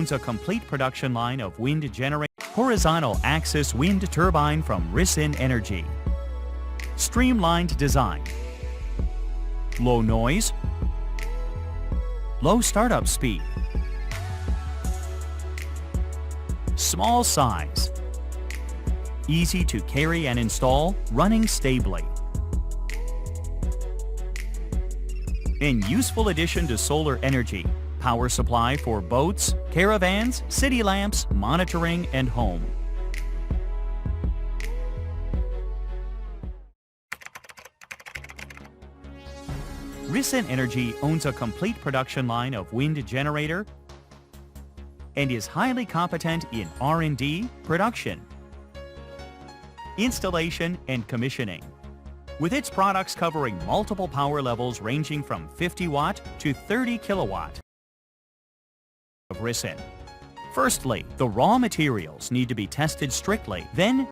owns a complete production line of wind generator horizontal axis wind turbine from Rissin Energy. Streamlined design, low noise, low startup speed, small size, easy to carry and install, running stably. An useful addition to solar energy, power supply for boats, caravans, city lamps, monitoring, and home. Rissin Energy owns a complete production line of wind generator and is highly competent in R&D, production, installation, and commissioning, with its products covering multiple power levels ranging from 50 watt to 30 kilowatt of Rissin. Firstly, the raw materials need to be tested strictly, then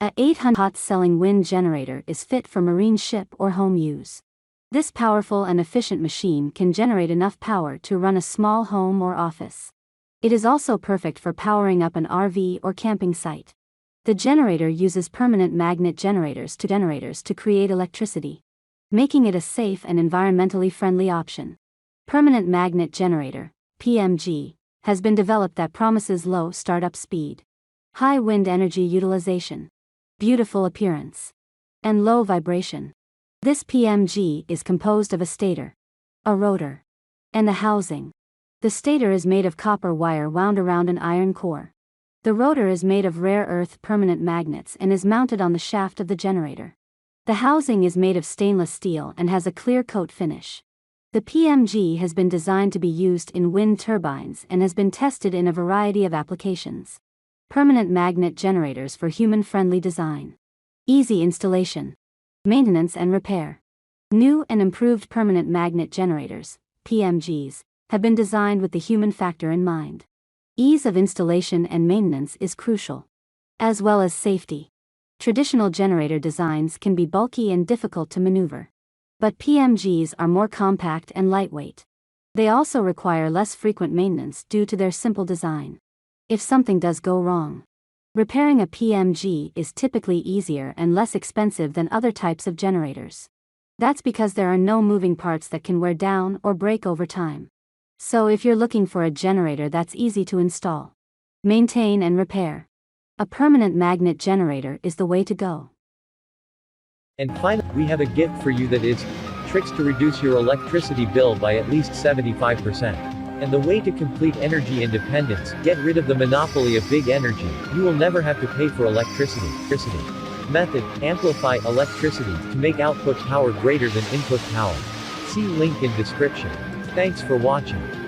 a 800 hot-selling wind generator is fit for marine ship or home use. This powerful and efficient machine can generate enough power to run a small home or office. It is also perfect for powering up an RV or camping site. The generator uses permanent magnet generators to create electricity, making it a safe and environmentally friendly option. Permanent magnet generator, PMG, has been developed that promises low startup speed, high wind energy utilization, beautiful appearance, and low vibration. This PMG is composed of a stator, a rotor, and the housing. The stator is made of copper wire wound around an iron core. The rotor is made of rare earth permanent magnets and is mounted on the shaft of the generator. The housing is made of stainless steel and has a clear coat finish. The PMG has been designed to be used in wind turbines and has been tested in a variety of applications. Permanent magnet generators for human-friendly design. Easy installation, maintenance and repair. New and improved permanent magnet generators, PMGs, have been designed with the human factor in mind. Ease of installation and maintenance is crucial, as well as safety. Traditional generator designs can be bulky and difficult to maneuver, but PMGs are more compact and lightweight. They also require less frequent maintenance due to their simple design. If something does go wrong, repairing a PMG is typically easier and less expensive than other types of generators. That's because there are no moving parts that can wear down or break over time. So if you're looking for a generator that's easy to install, maintain and repair, a permanent magnet generator is the way to go. And finally, we have a gift for you that is tricks to reduce your electricity bill by at least 75%. And the way to complete energy independence, get rid of the monopoly of big energy. You will never have to pay for electricity. Method, amplify electricity to make output power greater than input power. See link in description. Thanks for watching.